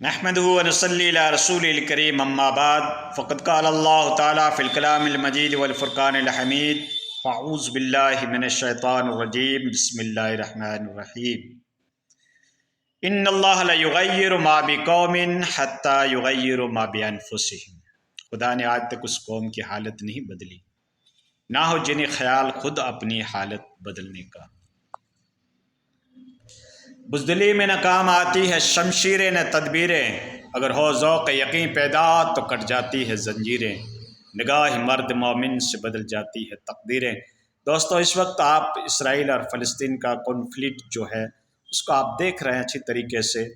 نحمده ونصلي على رسول الكريم اما بعد فقد قال الله تعالى في الكلام المجيد والفرقان الحميد فاعوذ بالله من الشيطان الرجيم بسم الله الرحمن الرحيم ان الله لا يغير ما بقوم حتى يغيروا ما بانفسهم۔ خدا نے آج تک اس قوم کی حالت نہیں بدلی، نہ ہو جنہیں خیال خود اپنی حالت بدلنے کا۔ بزدلی میں نہ کام آتی ہے شمشیریں نہ تدبیریں، اگر ہو ذوق یقین پیدا تو کٹ جاتی ہے زنجیریں، نگاہ مرد مومن سے بدل جاتی ہے تقدیریں۔ دوستو، اس وقت آپ اسرائیل اور فلسطین کا کنفلکٹ جو ہے اس کو آپ دیکھ رہے ہیں اچھی طریقے سے۔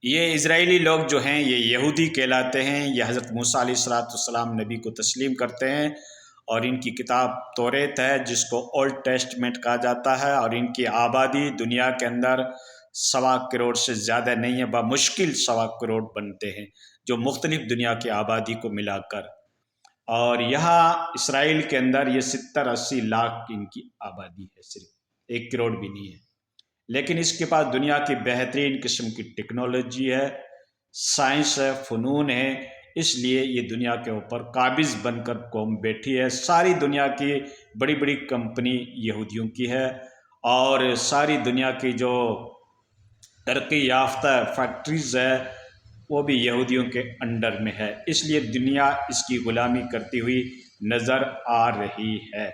یہ اسرائیلی لوگ جو ہیں یہ یہودی کہلاتے ہیں، یہ حضرت موسیٰ علیہ السلام نبی کو تسلیم کرتے ہیں، اور ان کی کتاب توریت ہے جس کو اولڈ ٹیسٹمنٹ کہا جاتا ہے، اور ان کی آبادی دنیا کے اندر 1.25 کروڑ سے زیادہ نہیں ہے، بمشکل 1.25 کروڑ بنتے ہیں جو مختلف دنیا کی آبادی کو ملا کر، اور یہاں اسرائیل کے اندر یہ 70-80 لاکھ ان کی آبادی ہے، صرف 1 کروڑ بھی نہیں ہے، لیکن اس کے پاس دنیا کی بہترین قسم کی ٹیکنالوجی ہے، سائنس ہے، فنون ہے، اس لیے یہ دنیا کے اوپر قابض بن کر قوم بیٹھی ہے۔ ساری دنیا کی بڑی بڑی کمپنی یہودیوں کی ہے، اور ساری دنیا کی جو ترقی یافتہ فیکٹریز ہے وہ بھی یہودیوں کے انڈر میں ہے، اس لیے دنیا اس کی غلامی کرتی ہوئی نظر آ رہی ہے۔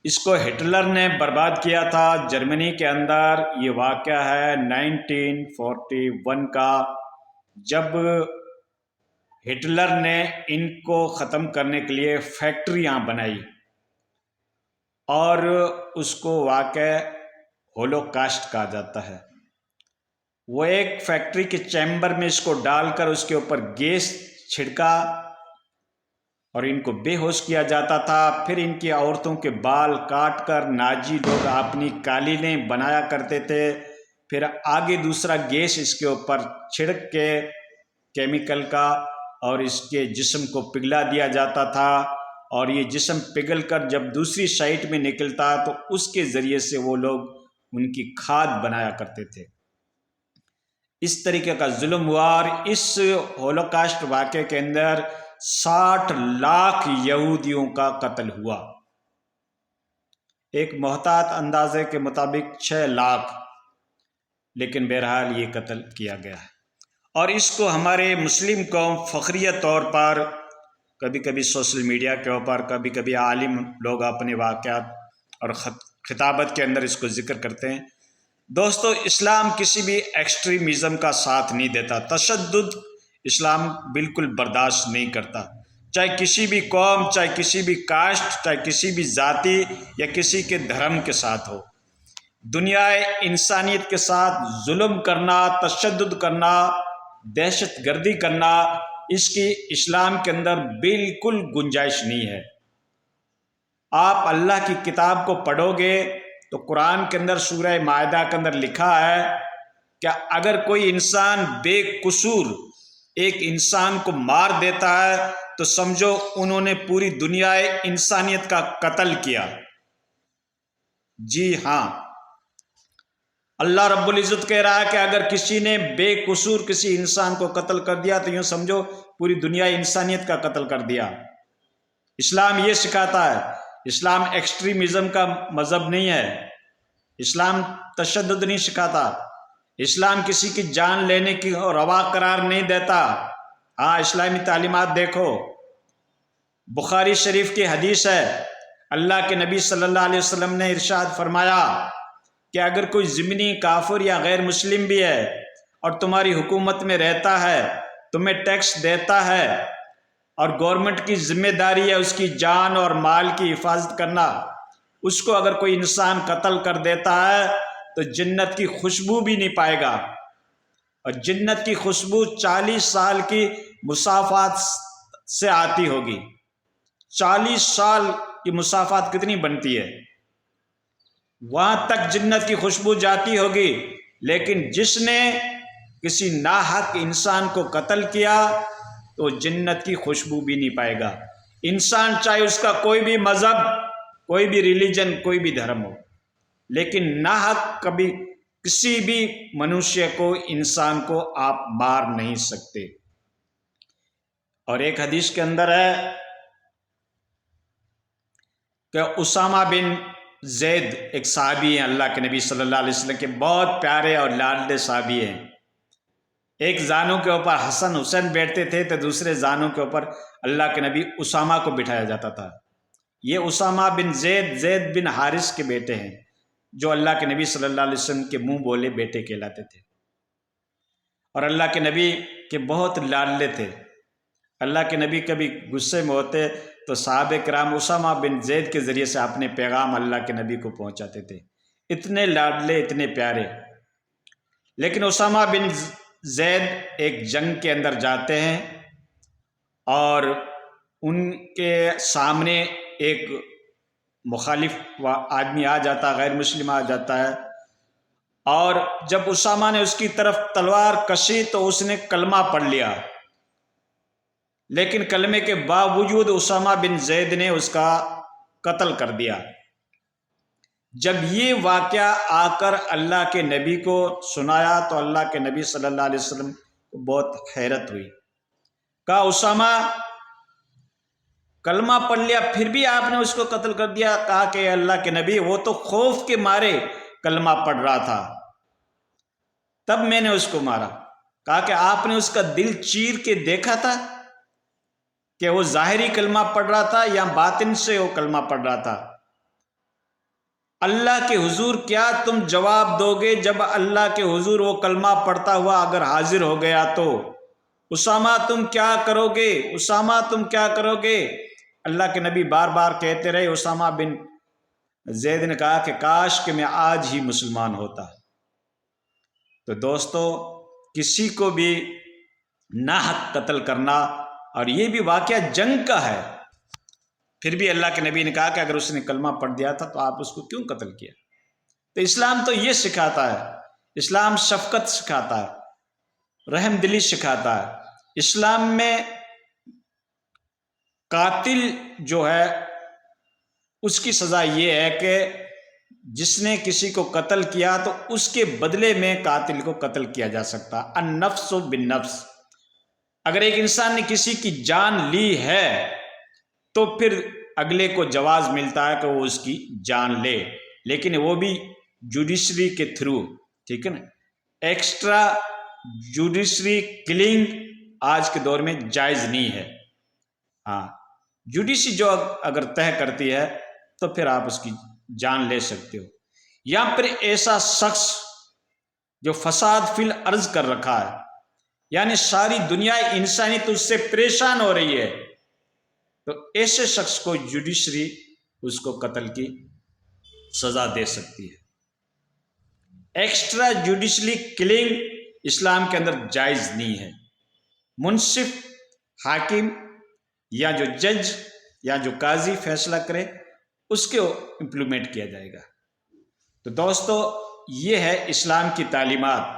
اس کو ہٹلر نے برباد کیا تھا جرمنی کے اندر۔ یہ واقعہ ہے 1941 کا، جب ہٹلر نے ان کو ختم کرنے کے لیے فیکٹریاں بنائی، اور اس کو واقع ہولوکاسٹ کہا جاتا ہے۔ وہ ایک فیکٹری کے چیمبر میں اس کو ڈال کر اس کے اوپر گیس چھڑکا اور ان کو بے ہوش کیا جاتا تھا، پھر ان کی عورتوں کے بال کاٹ کر ناجی لوگ اپنی قالینیں بنایا کرتے تھے، پھر آگے دوسرا گیس اس کے اوپر چھڑک کے کیمیکل کا، اور اس کے جسم کو پگھلا دیا جاتا تھا، اور یہ جسم پگھل کر جب دوسری سائٹ میں نکلتا تو اس کے ذریعے سے وہ لوگ ان کی کھاد بنایا کرتے تھے۔ اس طریقے کا ظلم ہوا، اور اس ہولوکاسٹ واقعے کے اندر 60 لاکھ یہودیوں کا قتل ہوا۔ ایک محتاط اندازے کے مطابق 6 لاکھ، لیکن بہرحال یہ قتل کیا گیا ہے، اور اس کو ہمارے مسلم قوم فخریہ طور پر کبھی کبھی سوشل میڈیا کے اوپر، کبھی کبھی عالم لوگ اپنے واقعات اور خطابت کے اندر اس کو ذکر کرتے ہیں۔ دوستو، اسلام کسی بھی ایکسٹریمزم کا ساتھ نہیں دیتا، تشدد اسلام بالکل برداشت نہیں کرتا، چاہے کسی بھی قوم، چاہے کسی بھی کاسٹ، چاہے کسی بھی ذاتی یا کسی کے دھرم کے ساتھ ہو۔ دنیا انسانیت کے ساتھ ظلم کرنا، تشدد کرنا، دہشت گردی کرنا، اس کی اسلام کے اندر بالکل گنجائش نہیں ہے۔ آپ اللہ کی کتاب کو پڑھو گے تو قرآن کے اندر سورہ مائدہ کے اندر لکھا ہے کہ اگر کوئی انسان بے قصور ایک انسان کو مار دیتا ہے تو سمجھو انہوں نے پوری دنیا انسانیت کا قتل کیا۔ جی ہاں، اللہ رب العزت کہہ رہا ہے کہ اگر کسی نے بے قصور کسی انسان کو قتل کر دیا تو یوں سمجھو پوری دنیا انسانیت کا قتل کر دیا۔ اسلام یہ سکھاتا ہے، اسلام ایکسٹریمزم کا مذہب نہیں ہے، اسلام تشدد نہیں سکھاتا، اسلام کسی کی جان لینے کی روا قرار نہیں دیتا۔ ہاں، اسلامی تعلیمات دیکھو، بخاری شریف کی حدیث ہے، اللہ کے نبی صلی اللہ علیہ وسلم نے ارشاد فرمایا کہ اگر کوئی ضمنی کافر یا غیر مسلم بھی ہے اور تمہاری حکومت میں رہتا ہے، تمہیں ٹیکس دیتا ہے، اور گورنمنٹ کی ذمہ داری ہے اس کی جان اور مال کی حفاظت کرنا، اس کو اگر کوئی انسان قتل کر دیتا ہے تو جنت کی خوشبو بھی نہیں پائے گا، اور جنت کی خوشبو 40 سال کی مسافات سے آتی ہوگی۔ 40 سال کی مسافات کتنی بنتی ہے؟ وہاں تک جنت کی خوشبو جاتی ہوگی، لیکن جس نے کسی ناحق انسان کو قتل کیا تو جنت کی خوشبو بھی نہیں پائے گا۔ انسان چاہے اس کا کوئی بھی مذہب، کوئی بھی ریلیجن، کوئی بھی دھرم ہو، لیکن ناحق کبھی کسی بھی منوشیہ کو، انسان کو آپ مار نہیں سکتے۔ اور ایک حدیث کے اندر ہے کہ اسامہ بن زید ایک صحابی ہیں، اللہ کے نبی صلی اللہ علیہ وسلم کے بہت پیارے اور لاڈلے صحابی ہیں۔ ایک زانوں کے اوپر حسن حسین بیٹھتے تھے تو دوسرے زانوں کے اوپر اللہ کے نبی اسامہ کو بٹھایا جاتا تھا۔ یہ اسامہ بن زید، زید بن حارث کے بیٹے ہیں، جو اللہ کے نبی صلی اللہ علیہ وسلم کے منہ بولے بیٹے کہلاتے تھے، اور اللہ کے نبی کے بہت لاڈلے تھے۔ اللہ کے نبی کبھی غصے میں ہوتے تو صحابہ کرام اسامہ بن زید کے ذریعے سے اپنے پیغام اللہ کے نبی کو پہنچاتے تھے، اتنے لاڈلے، اتنے پیارے۔ لیکن اسامہ بن زید ایک جنگ کے اندر جاتے ہیں اور ان کے سامنے ایک مخالف آدمی آ جاتا، غیر مسلم آ جاتا ہے، اور جب اسامہ نے اس کی طرف تلوار کشی تو اس نے کلمہ پڑھ لیا، لیکن کلمے کے باوجود اسامہ بن زید نے اس کا قتل کر دیا۔ جب یہ واقعہ آ کر اللہ کے نبی کو سنایا تو اللہ کے نبی صلی اللہ علیہ وسلم کو بہت حیرت ہوئی۔ کہا اسامہ کلمہ پڑھ لیا پھر بھی آپ نے اس کو قتل کر دیا؟ کہا کہ اللہ کے نبی وہ تو خوف کے مارے کلمہ پڑھ رہا تھا، تب میں نے اس کو مارا۔ کہا کہ آپ نے اس کا دل چیر کے دیکھا تھا کہ وہ ظاہری کلمہ پڑھ رہا تھا یا باطن سے وہ کلمہ پڑھ رہا تھا؟ اللہ کے حضور کیا تم جواب دو گے جب اللہ کے حضور وہ کلمہ پڑھتا ہوا اگر حاضر ہو گیا تو؟ اسامہ تم کیا کرو گے؟ اسامہ تم کیا کرو گے؟ اللہ کے نبی بار بار کہتے رہے۔ اسامہ بن زید نے کہا کہ کاش کہ میں آج ہی مسلمان ہوتا۔ تو دوستو، کسی کو بھی ناحق قتل کرنا، اور یہ بھی واقعہ جنگ کا ہے، پھر بھی اللہ کے نبی نے کہا کہ اگر اس نے کلمہ پڑھ دیا تھا تو آپ اس کو کیوں قتل کیا؟ تو اسلام تو یہ سکھاتا ہے، اسلام شفقت سکھاتا ہے، رحم دلی سکھاتا ہے۔ اسلام میں قاتل جو ہے اس کی سزا یہ ہے کہ جس نے کسی کو قتل کیا تو اس کے بدلے میں قاتل کو قتل کیا جا سکتا۔ النفس بالنفس، اگر ایک انسان نے کسی کی جان لی ہے تو پھر اگلے کو جواز ملتا ہے کہ وہ اس کی جان لے، لیکن وہ بھی جوڈیشری کے تھرو، ٹھیک ہے نا؟ ایکسٹرا جوڈیشری کلنگ آج کے دور میں جائز نہیں ہے۔ ہاں، جوڈیشری جو اگر طے کرتی ہے تو پھر آپ اس کی جان لے سکتے ہو۔ یا پھر ایسا شخص جو فساد فی الارض کر رکھا ہے، یعنی ساری دنیا انسانیت اس سے پریشان ہو رہی ہے، تو ایسے شخص کو جوڈیشری اس کو قتل کی سزا دے سکتی ہے۔ ایکسٹرا جوڈیشلی کلنگ اسلام کے اندر جائز نہیں ہے۔ منصف حاکم یا جو جج یا جو قاضی فیصلہ کرے اس کو امپلیمنٹ کیا جائے گا۔ تو دوستو، یہ ہے اسلام کی تعلیمات۔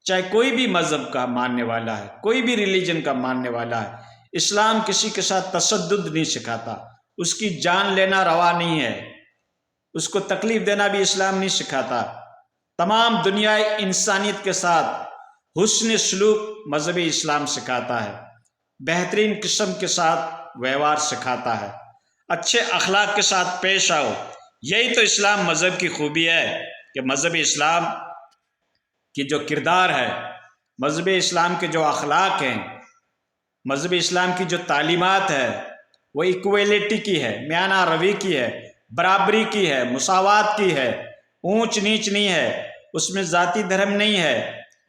چاہے کوئی بھی مذہب کا ماننے والا ہے، کوئی بھی ریلیجن کا ماننے والا ہے، اسلام کسی کے ساتھ تشدد نہیں سکھاتا، اس کی جان لینا روا نہیں ہے، اس کو تکلیف دینا بھی اسلام نہیں سکھاتا۔ تمام دنیا انسانیت کے ساتھ حسن سلوک مذہب اسلام سکھاتا ہے، بہترین قسم کے ساتھ ویوہار سکھاتا ہے، اچھے اخلاق کے ساتھ پیش آؤ۔ یہی تو اسلام مذہب کی خوبی ہے کہ مذہب اسلام کی جو کردار ہے، مذہب اسلام کے جو اخلاق ہیں، مذہب اسلام کی جو تعلیمات ہے، وہ ایکویلٹی کی ہے، میانہ روی کی ہے، برابری کی ہے، مساوات کی ہے، اونچ نیچ نہیں ہے، اس میں ذاتی دھرم نہیں ہے۔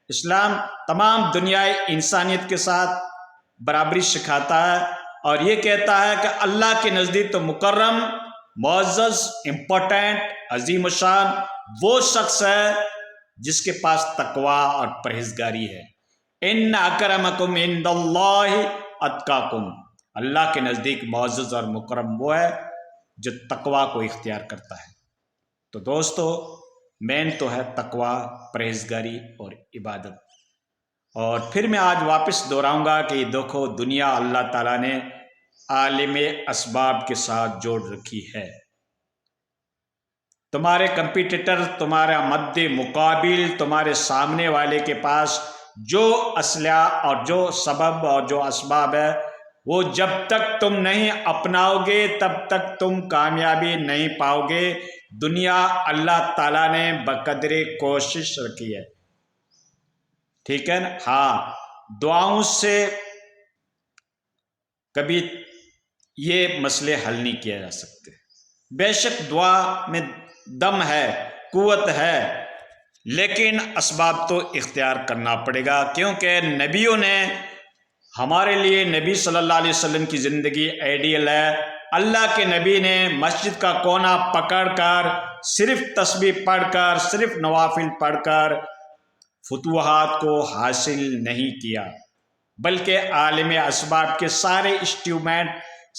اسلام تمام دنیا انسانیت کے ساتھ برابری سکھاتا ہے، اور یہ کہتا ہے کہ اللہ کے نزدیک تو مکرم، معزز، امپورٹنٹ، عظیم الشان وہ شخص ہے جس کے پاس تقوی اور پرہیزگاری ہے۔ ان اکرمکم عند اللہ اتقاکم، اللہ کے نزدیک معزز اور مکرم وہ ہے جو تقوی کو اختیار کرتا ہے۔ تو دوستو، مین تو ہے تقوی، پرہیزگاری اور عبادت۔ اور پھر میں آج واپس دہراؤں گا کہ یہ دیکھو، دنیا اللہ تعالیٰ نے عالم اسباب کے ساتھ جوڑ رکھی ہے۔ تمہارے کمپیٹیٹر، تمہارا مد مقابل، تمہارے سامنے والے کے پاس جو اسلحہ اور جو سبب اور جو اسباب ہے، وہ جب تک تم نہیں اپناؤ گے تب تک تم کامیابی نہیں پاؤ گے۔ دنیا اللہ تعالیٰ نے بقدر کوشش رکھی ہے، ٹھیک ہے نا؟ ہاں، دعاؤں سے کبھی یہ مسئلے حل نہیں کیا جا سکتے۔ بے شک دعا میں دم ہے، قوت ہے، لیکن اسباب تو اختیار کرنا پڑے گا، کیونکہ نبیوں نے ہمارے لیے، نبی صلی اللہ علیہ وسلم کی زندگی آئیڈیل ہے۔ اللہ کے نبی نے مسجد کا کونا پکڑ کر، صرف تسبیح پڑھ کر، صرف نوافل پڑھ کر فتوحات کو حاصل نہیں کیا، بلکہ عالم اسباب کے سارے انسٹرومنٹ،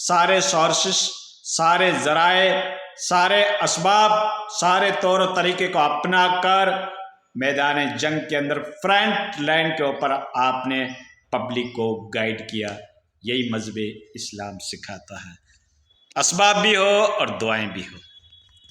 سارے سورسز، سارے ذرائع، سارے اسباب، سارے طور و طریقے کو اپنا کر میدان جنگ کے اندر فرنٹ لائن کے اوپر آپ نے پبلک کو گائیڈ کیا۔ یہی مذہب اسلام سکھاتا ہے، اسباب بھی ہو اور دعائیں بھی ہو۔